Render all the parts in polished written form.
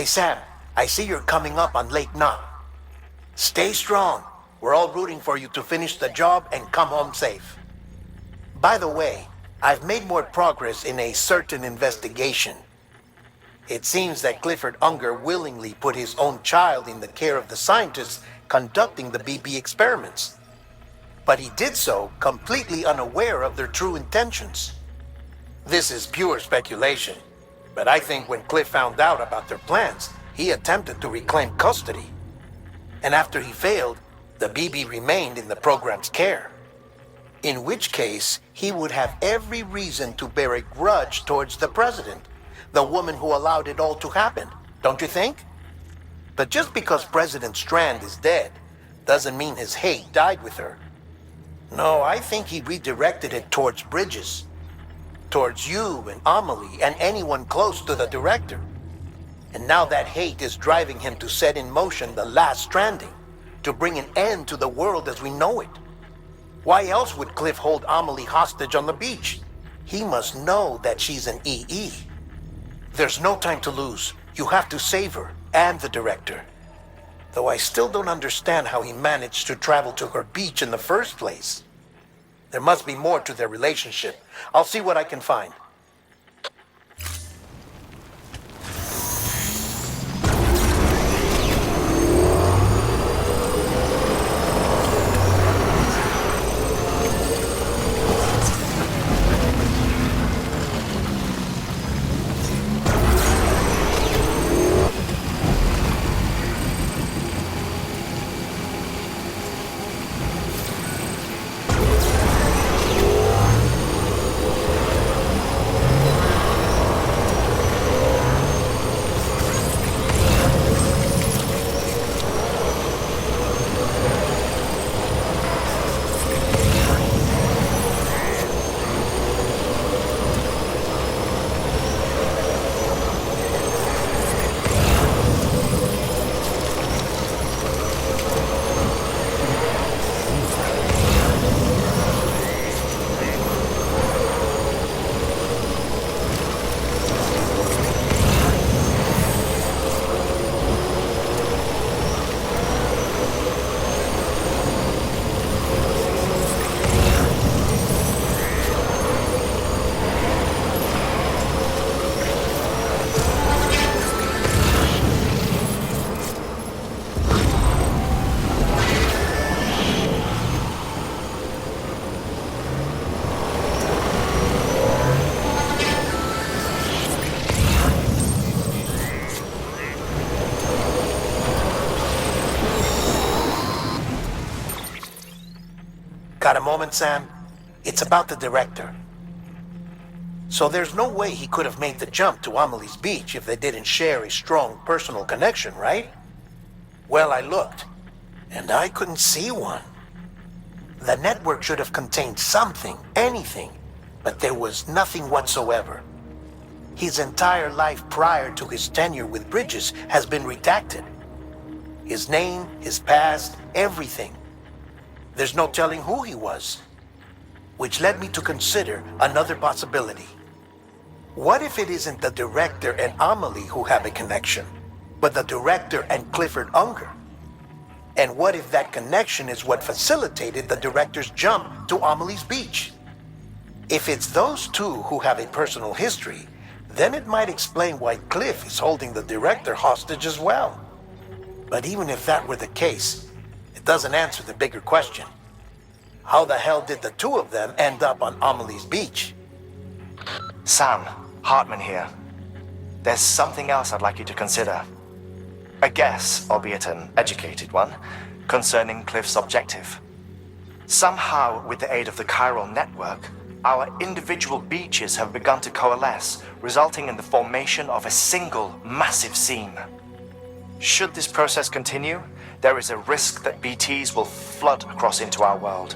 Hey Sam, I see you're coming up on Lake Knot. Stay strong. We're all rooting for you to finish the job and come home safe. By the way, I've made more progress in a certain investigation. It seems that Clifford Unger willingly put his own child in the care of the scientists conducting the BB experiments. But he did so completely unaware of their true intentions. This is pure speculation, but I think when Cliff found out about their plans, he attempted to reclaim custody. And after he failed, the BB remained in the program's care. In which case, he would have every reason to bear a grudge towards the president, the woman who allowed it all to happen, don't you think? But just because President Strand is dead, doesn't mean his hate died with her. No, I think he redirected it towards Bridges. Towards you and Amelie and anyone close to the director. And now that hate is driving him to set in motion the last Stranding, to bring an end to the world as we know it. Why else would Cliff hold Amelie hostage on the beach? He must know that she's an EE. There's no time to lose. You have to save her and the director. Though I still don't understand how he managed to travel to her beach in the first place. There must be more to their relationship. I'll see what I can find. Got a moment, Sam? It's about the director. So there's no way he could have made the jump to Amelie's beach if they didn't share a strong personal connection, right? Well, I looked, and I couldn't see one. The network should have contained something, anything, but there was nothing whatsoever. His entire life prior to his tenure with Bridges has been redacted. His name, his past, everything. There's no telling who he was. Which led me to consider another possibility. What if it isn't the director and Amelie who have a connection, but the director and Clifford Unger? And what if that connection is what facilitated the director's jump to Amelie's beach? If it's those two who have a personal history, then it might explain why Cliff is holding the director hostage as well. But even if that were the case, it doesn't answer the bigger question. How the hell did the two of them end up on Amelie's beach? Sam, Hartman here. There's something else I'd like you to consider. A guess, albeit an educated one, concerning Cliff's objective. Somehow, with the aid of the chiral network, our individual beaches have begun to coalesce, resulting in the formation of a single massive seam. Should this process continue, there is a risk that BTs will flood across into our world,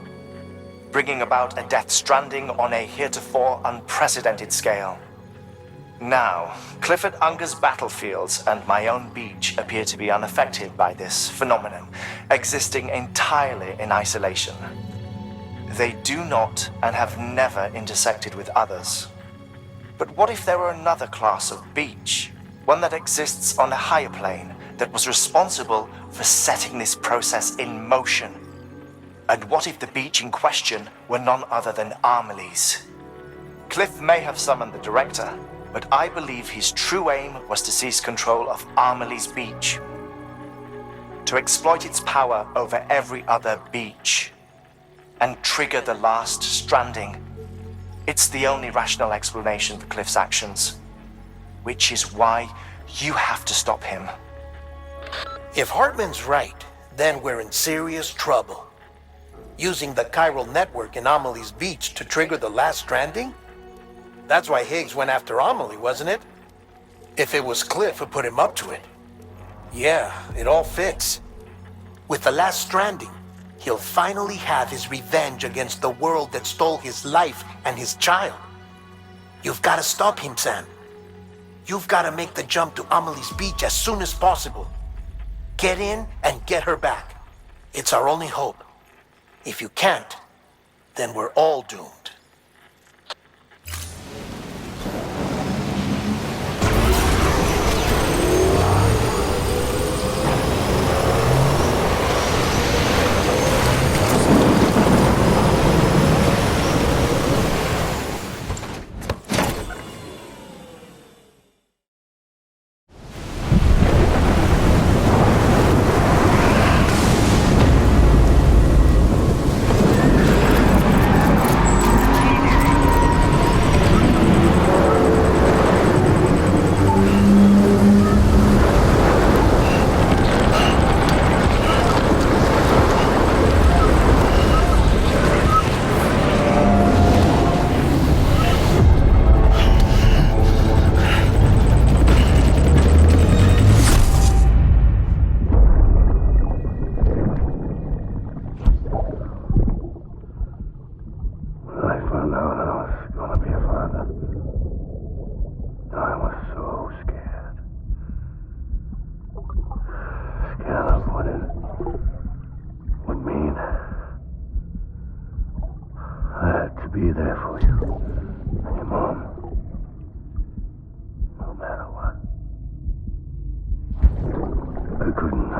bringing about a death stranding on a heretofore unprecedented scale. Now, Clifford Unger's battlefields and my own beach appear to be unaffected by this phenomenon, existing entirely in isolation. They do not and have never intersected with others. But what if there were another class of beach, One that exists on a higher plane that was responsible for setting this process in motion. And what if the beach in question were none other than Amelie's? Cliff may have summoned the director, but I believe his true aim was to seize control of Amelie's beach. To exploit its power over every other beach. And trigger the last stranding. It's the only rational explanation for Cliff's actions. Which is why you have to stop him. If Hartman's right, then we're in serious trouble. Using the chiral network in Amelie's beach to trigger the last stranding? That's why Higgs went after Amelie, wasn't it? If it was Cliff who put him up to it. Yeah, it all fits. With the last stranding, he'll finally have his revenge against the world that stole his life and his child. You've got to stop him, Sam. You've got to make the jump to Amelie's beach as soon as possible. Get in and get her back. It's our only hope. If you can't, then we're all doomed. Be there for you and your mom, no matter what. I couldn't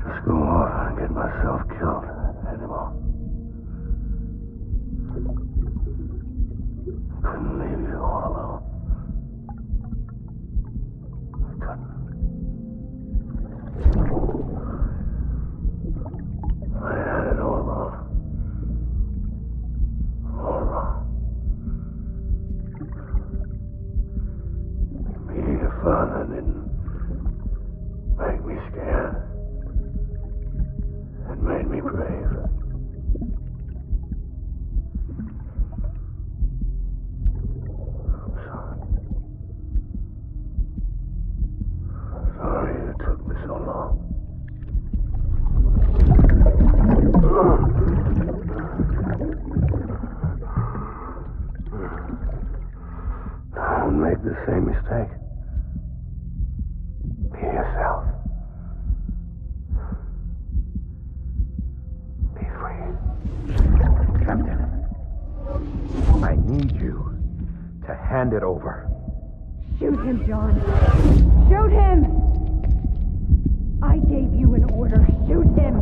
just go off and get myself killed anymore. Couldn't leave you all alone. I couldn't. I had it all wrong. Being a father didn't make me scared. It made me brave. I'm sorry. I'm sorry it took me so long. Don't make the same mistake. Be yourself. Be free. Captain, I need you to hand it over. Shoot him, John. Shoot him! I gave you an order. Shoot him!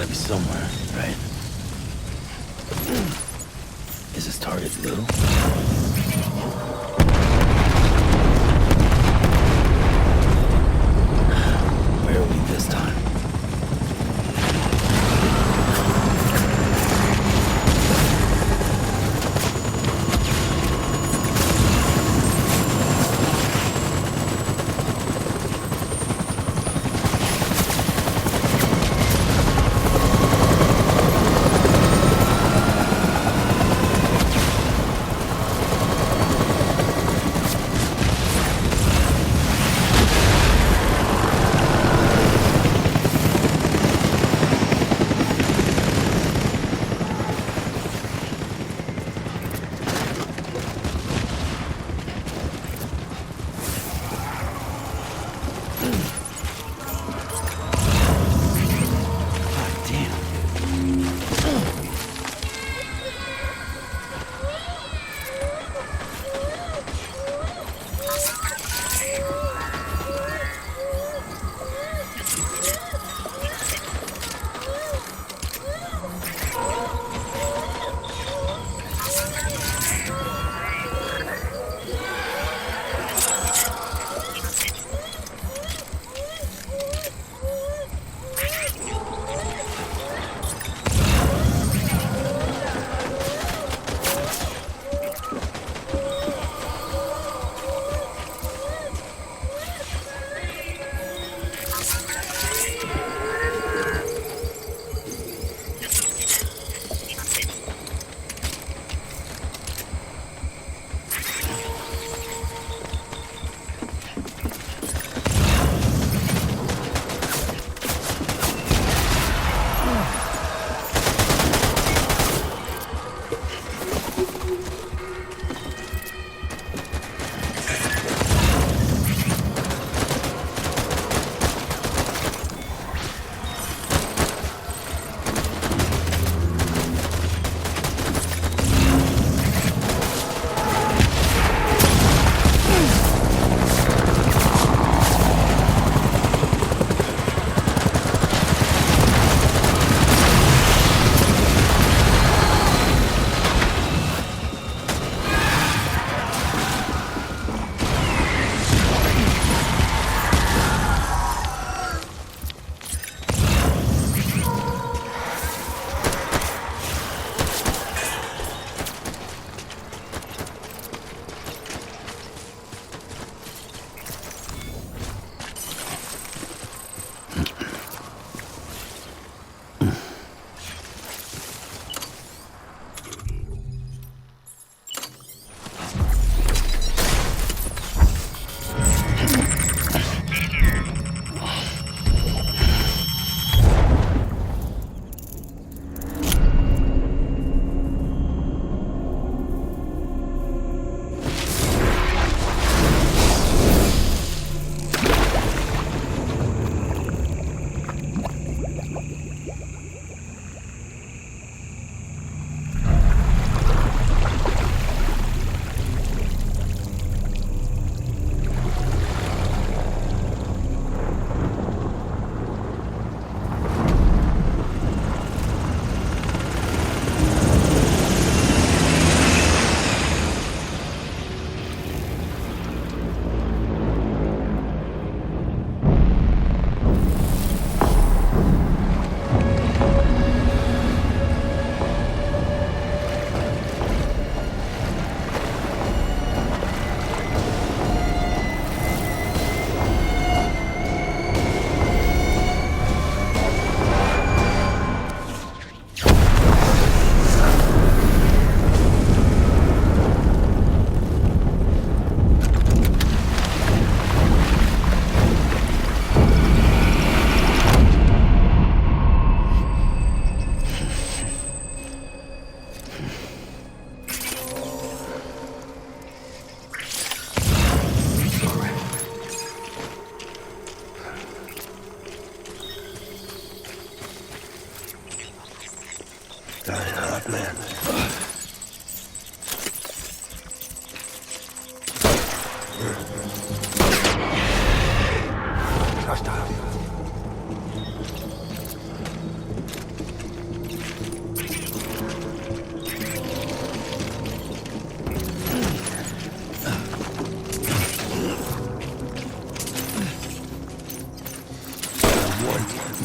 gotta be somewhere, right? Is this target blue? Where are we this time?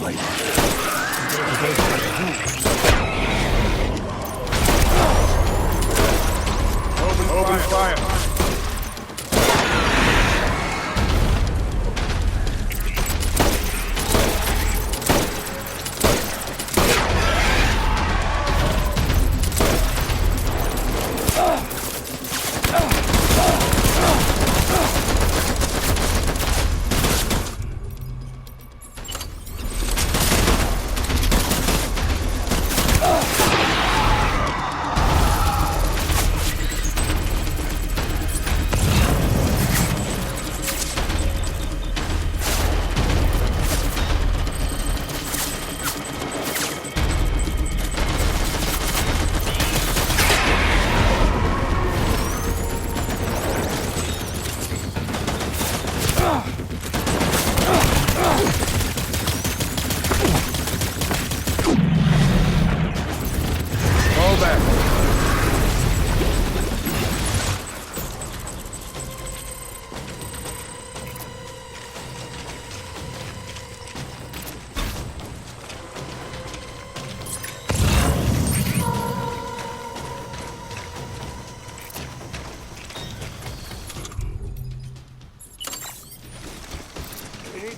Open fire.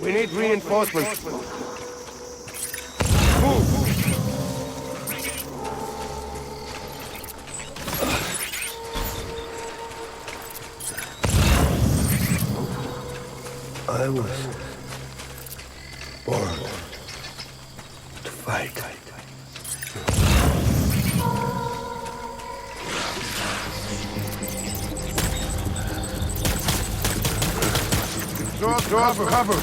We need reinforcements. Move! I was born to fight. Draw for cover!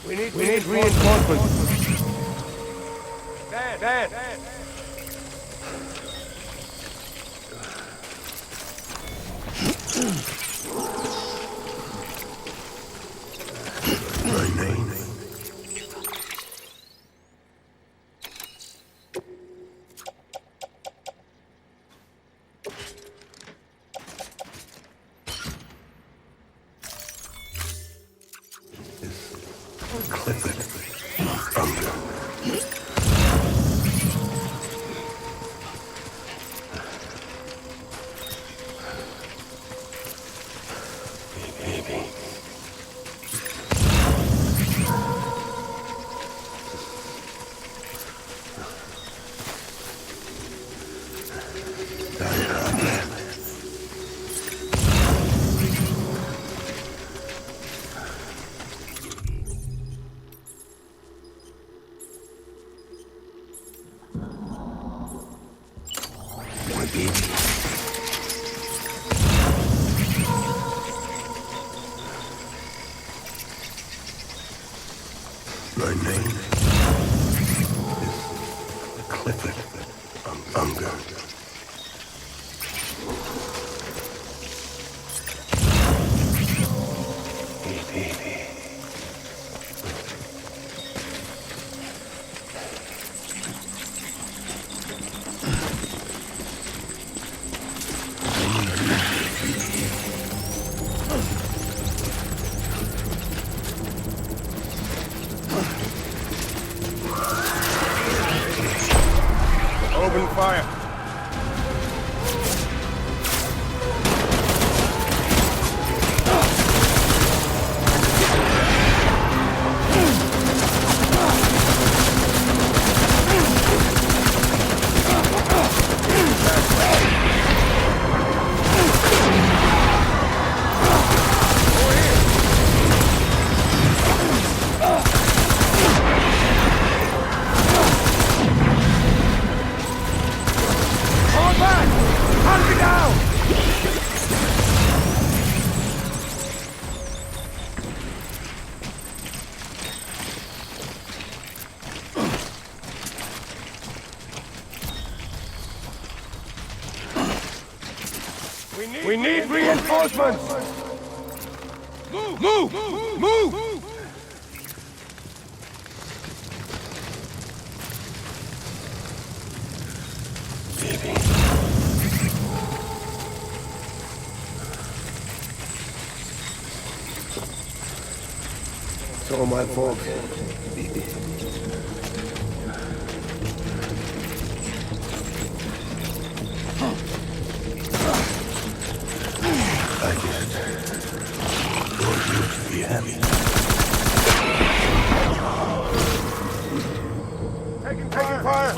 We need reinforcements. Dan! My name is Clifford Unger. fire. We need reinforcements! Move! Move! Move! Baby. It's all my fault. Baby. I just want you to be happy. Taking fire!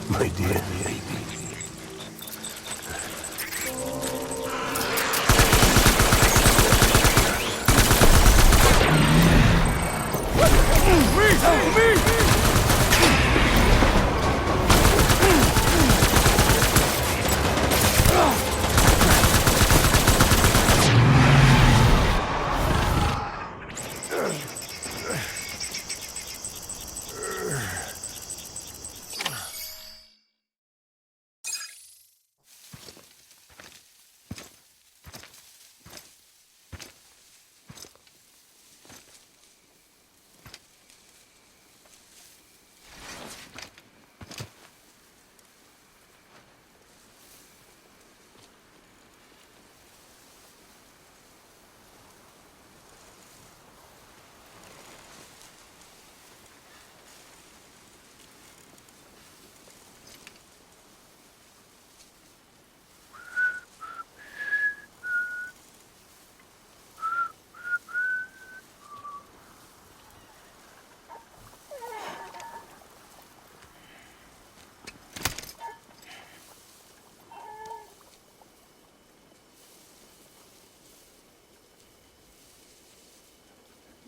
My dear baby.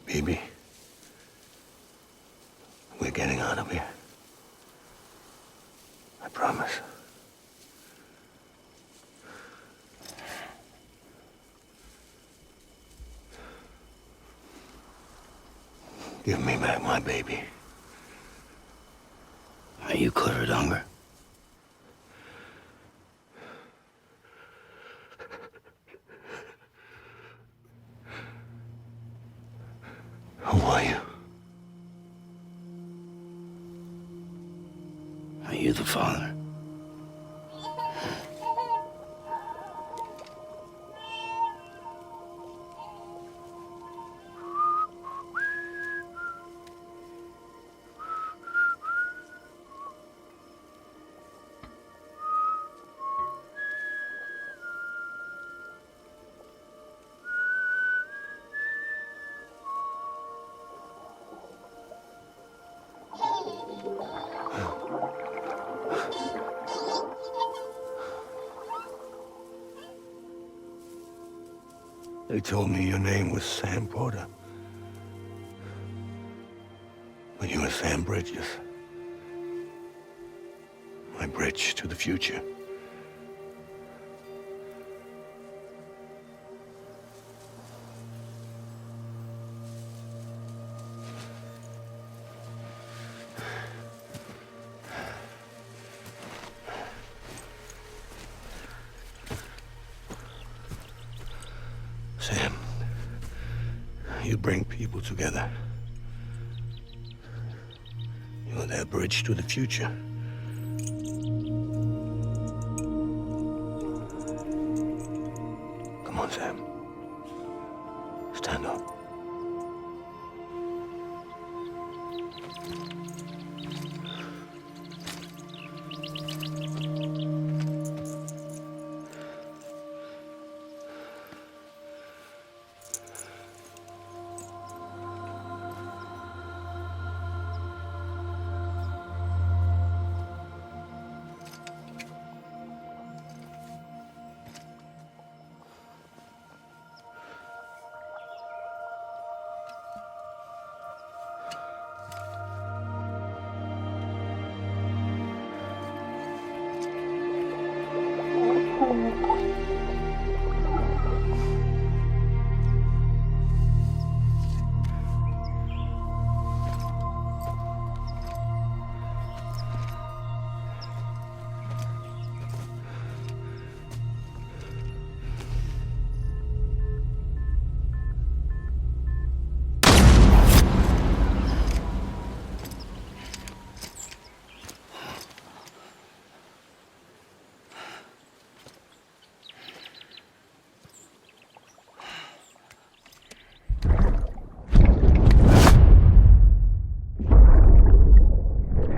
Baby, we're getting out of here. I promise. Give me back my baby. Are you clear of hunger? Who are you? Are you the father? They told me your name was Sam Porter. But you were Sam Bridges. My bridge to the future. Sam, you bring people together. You're their bridge to the future. on, Sam. Stand up.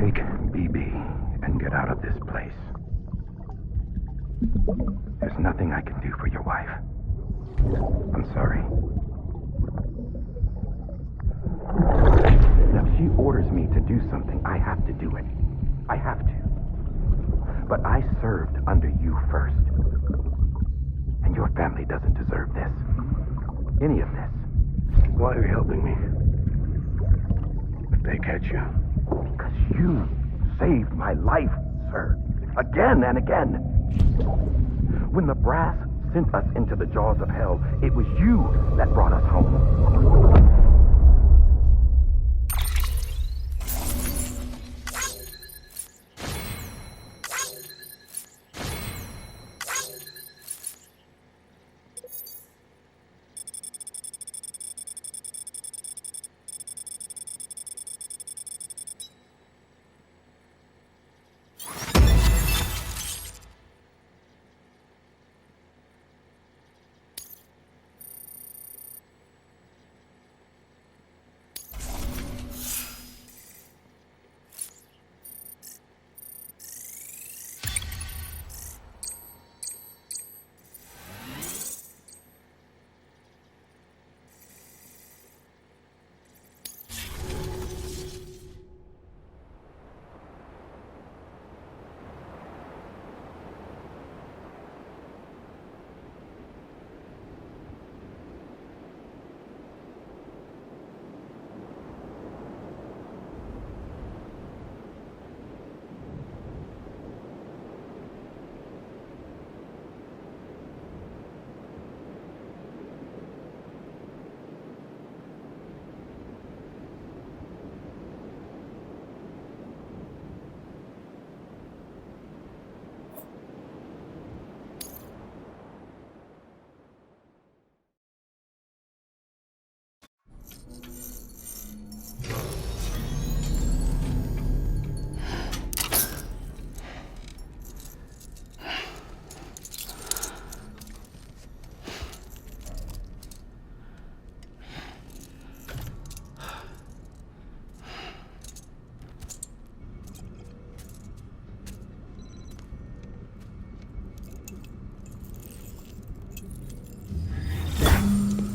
Take BB and get out of this place. There's nothing I can do for your wife. I'm sorry. Now, if she orders me to do something, I have to do it. I have to. But I served under you first. And your family doesn't deserve this. Any of this. Why are you helping me? If they catch you. Because you saved my life, sir. Again and again. When the brass sent us into the jaws of hell, it was you that brought us home.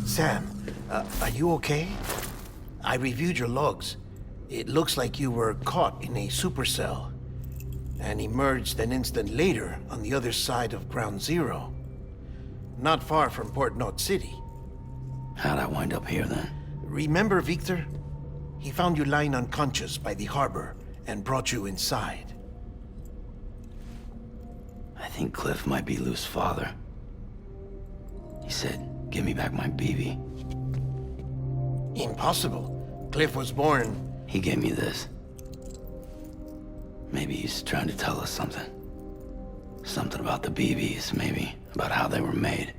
Sam, are you okay? I reviewed your logs. It looks like you were caught in a supercell and emerged an instant later on the other side of Ground Zero. Not far from Port Knot City. How'd I wind up here then? Remember Victor? He found you lying unconscious by the harbor and brought you inside. I think Cliff might be Lou's father. He said, give me back my BB. Impossible. Cliff was born... He gave me this. Maybe he's trying to tell us something. Something about the BBs, maybe. About how they were made.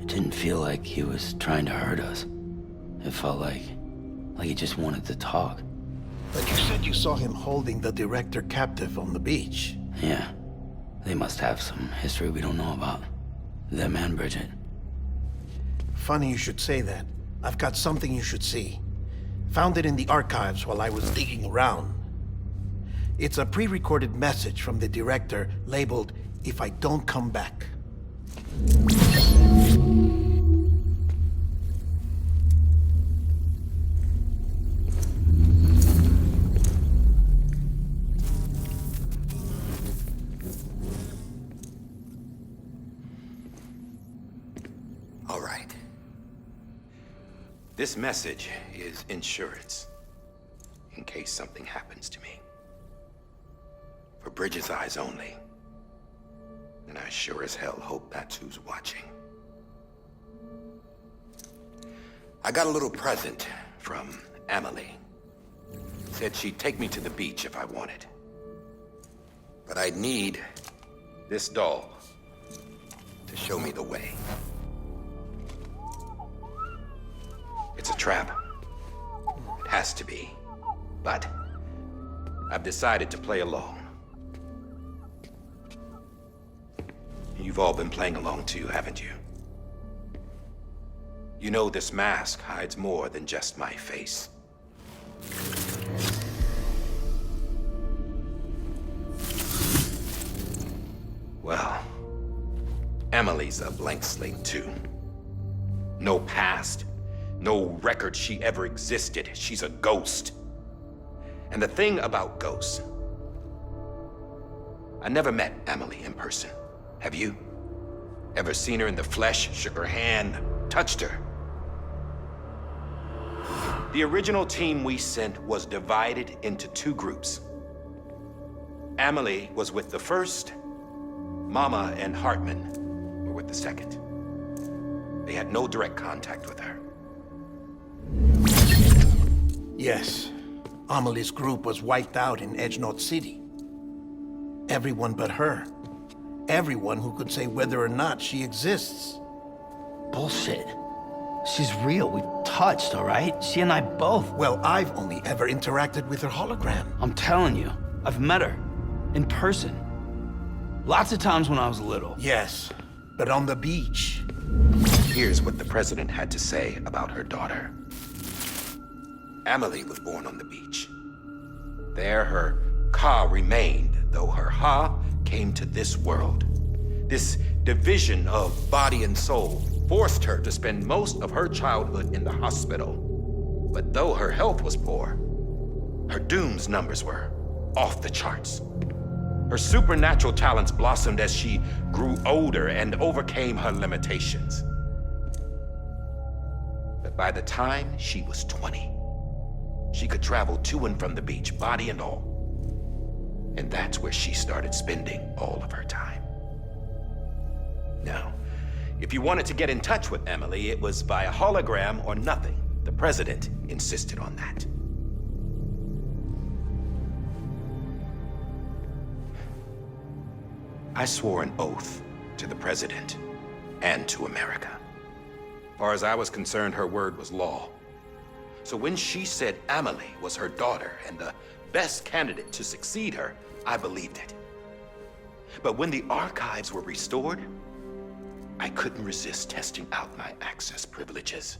It didn't feel like he was trying to hurt us. It felt like he just wanted to talk. But you said you saw him holding the director captive on the beach. Yeah. They must have some history we don't know about. Them and Bridget. Funny you should say that. I've got something you should see. Found it in the archives while I was digging around. It's a pre-recorded message from the director labeled, "If I don't come back." All right. This message is insurance, in case something happens to me. For Bridget's eyes only. And I sure as hell hope that's who's watching. I got a little present from Emily. Said she'd take me to the beach if I wanted. But I'd need this doll to show me the way. It's a trap. It has to be. But I've decided to play along. You've all been playing along too, haven't you? You know this mask hides more than just my face. Well, Emily's a blank slate too. No past, no record she ever existed. She's a ghost. And the thing about ghosts, I never met Emily in person. Have you? Ever seen her in the flesh, shook her hand, touched her? The original team we sent was divided into two groups. Emily was with the first, Mama and Hartman were with the second. They had no direct contact with her. Yes. Amelie's group was wiped out in Edge Knot City. Everyone but her. Everyone who could say whether or not she exists. Bullshit. She's real. We've touched, all right? She and I both. Well, I've only ever interacted with her hologram. I'm telling you, I've met her. In person. Lots of times when I was little. Yes, but on the beach. Here's what the president had to say about her daughter. Emily was born on the beach. There her Ka remained, though her Ha came to this world. This division of body and soul forced her to spend most of her childhood in the hospital. But though her health was poor, her Doom's numbers were off the charts. Her supernatural talents blossomed as she grew older and overcame her limitations. But by the time she was 20, she could travel to and from the beach, body and all. And that's where she started spending all of her time. Now, if you wanted to get in touch with Emily, it was via hologram or nothing. The president insisted on that. I swore an oath to the president and to America. As far as I was concerned, her word was law. So when she said Emily was her daughter and the best candidate to succeed her, I believed it. But when the archives were restored, I couldn't resist testing out my access privileges.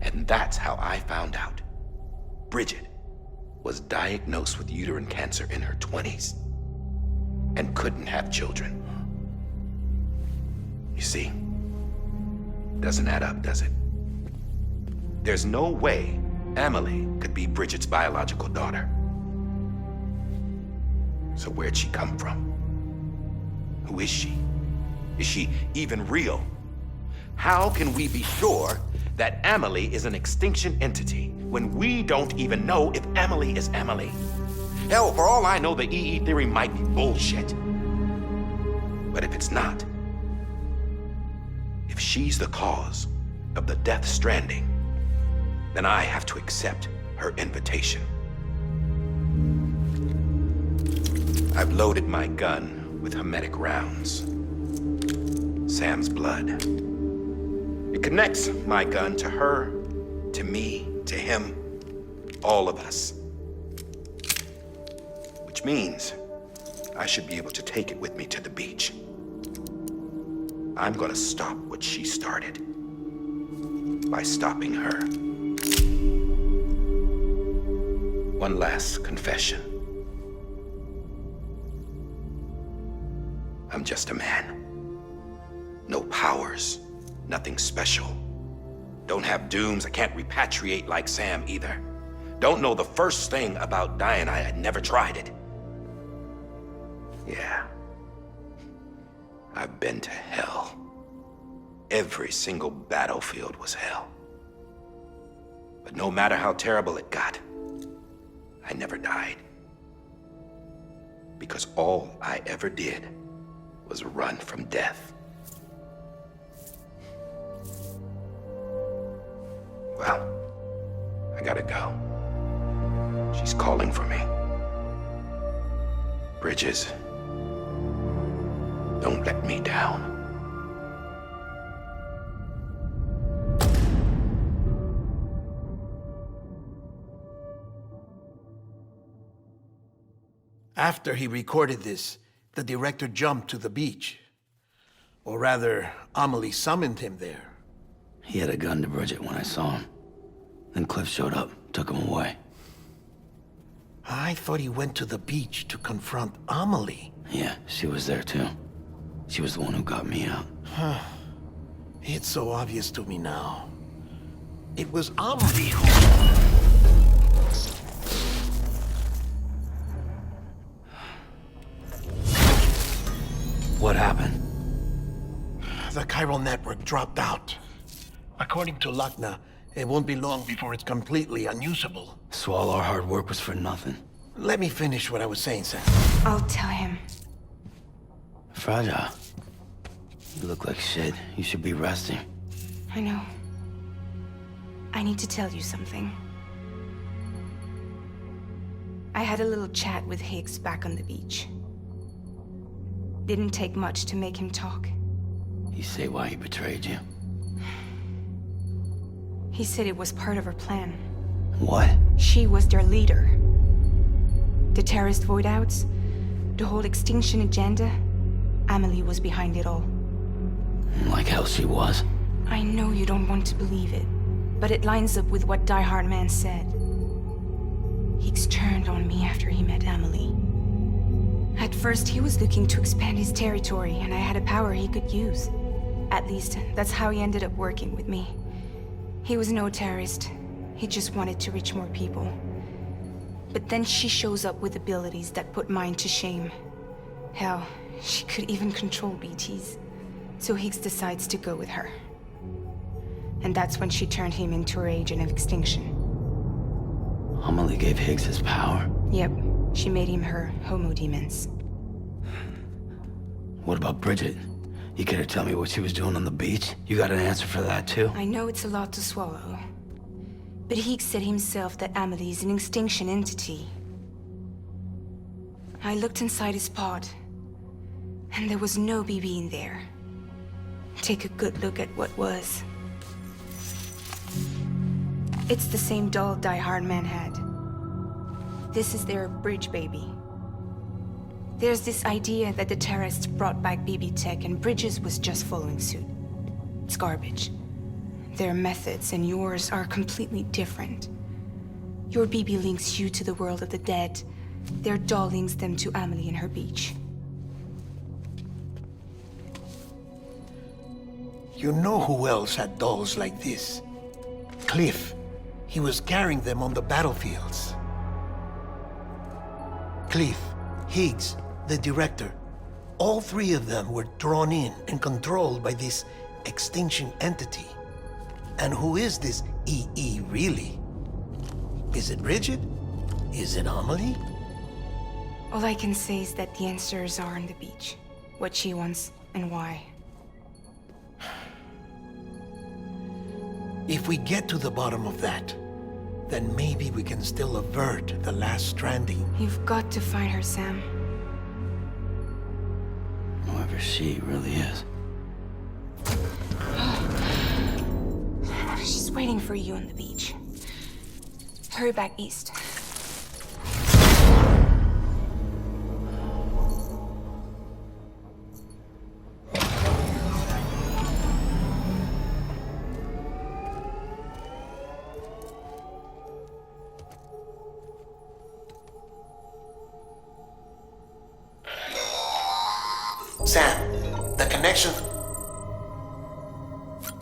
And that's how I found out Bridget was diagnosed with uterine cancer in her 20s and couldn't have children. You see, doesn't add up, does it? There's no way Emily could be Bridget's biological daughter. So where'd she come from? Who is she? Is she even real? How can we be sure that Emily is an extinction entity when we don't even know if Emily is Emily? Hell, for all I know, the EE theory might be bullshit. But if it's not, if she's the cause of the death stranding, then I have to accept her invitation. I've loaded my gun with hermetic rounds. Sam's blood. It connects my gun to her, to me, to him, all of us. means I should be able to take it with me to the beach. I'm gonna stop what she started by stopping her. One last confession. I'm just a man. No powers, nothing special. Don't have dooms, I can't repatriate like Sam either. Don't know the first thing about dying, I had never tried it. Yeah. I've been to hell. Every single battlefield was hell. But no matter how terrible it got, I never died. Because all I ever did was run from death. Well, I gotta go. She's calling for me. Bridges, don't let me down. After he recorded this, the director jumped to the beach. Or rather, Amelie summoned him there. He had a gun to Bridget when I saw him. Then Cliff showed up, took him away. I thought he went to the beach to confront Amelie. Yeah, she was there too. She was the one who got me out. It's so obvious to me now. It was Amelie who... What happened? The chiral network dropped out. According to Lakna, it won't be long before it's completely unusable. So all our hard work was for nothing. Let me finish what I was saying, Sam. I'll tell him. Fragile. You look like shit. You should be resting. I know. I need to tell you something. I had a little chat with Higgs back on the beach. Didn't take much to make him talk. You say why he betrayed you? He said it was part of her plan. What? She was their leader. The terrorist voidouts, the whole extinction agenda, Amelie was behind it all. Like hell she was. I know you don't want to believe it, but it lines up with what Die Hard Man said. Higgs turned on me after he met Amelie. At first, he was looking to expand his territory, and I had a power he could use. At least, that's how he ended up working with me. He was no terrorist. He just wanted to reach more people. But then she shows up with abilities that put mine to shame. Hell, she could even control BTs. So Higgs decides to go with her. And that's when she turned him into her agent of extinction. Amelie gave Higgs his power. Yep, she made him her Homo Demons. What about Bridget? You care to tell me what she was doing on the beach? You got an answer for that too? I know it's a lot to swallow. But Higgs said himself that Amelie is an extinction entity. I looked inside his pod, and there was no BB in there. Take a good look at what was. It's the same doll Die Hard Man had. This is their bridge baby. There's this idea that the terrorists brought back BB tech and Bridges was just following suit. It's garbage. Their methods and yours are completely different. Your BB links you to the world of the dead. Their doll links them to Amelie and her beach. You know who else had dolls like this? Cliff. He was carrying them on the battlefields. Cliff, Higgs, the director. All three of them were drawn in and controlled by this extinction entity. And who is this EE really? Is it Bridget? Is it Amelie? All I can say is that the answers are on the beach. What she wants and why. If we get to the bottom of that, then maybe we can still avert the last stranding. You've got to find her, Sam. Whoever she really is. She's waiting for you on the beach. Hurry back east. Sam, the connection...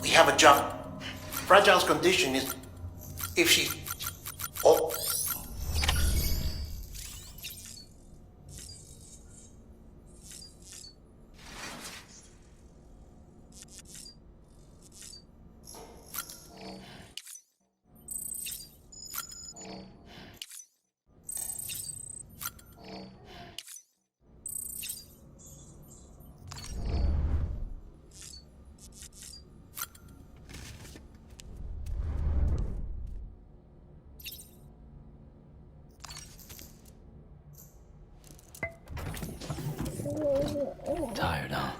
We have a job. Fragile's condition is... If she... Oh... Tired, huh?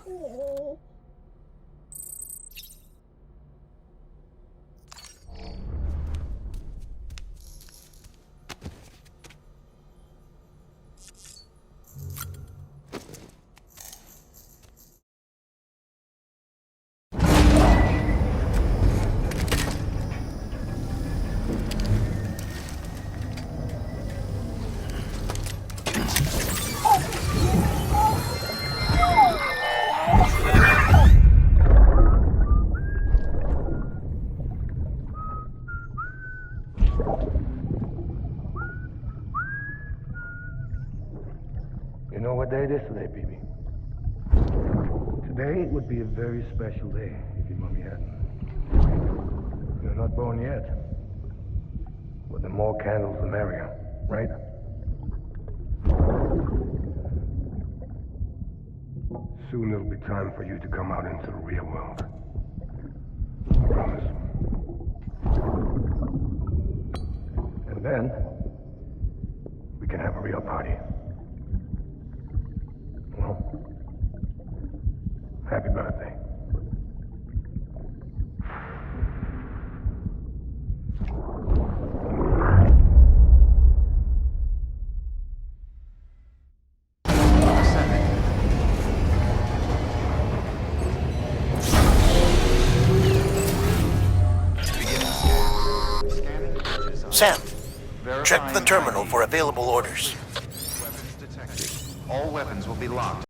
You know what day it is today, BB? Today would be a very special day if your mommy hadn't. You're not born yet. But the more candles, the merrier, right? Soon it'll be time for you to come out into the real world. I promise. And then, we can have a real party. Well, happy birthday. Sam, check the terminal for available orders. All weapons will be locked.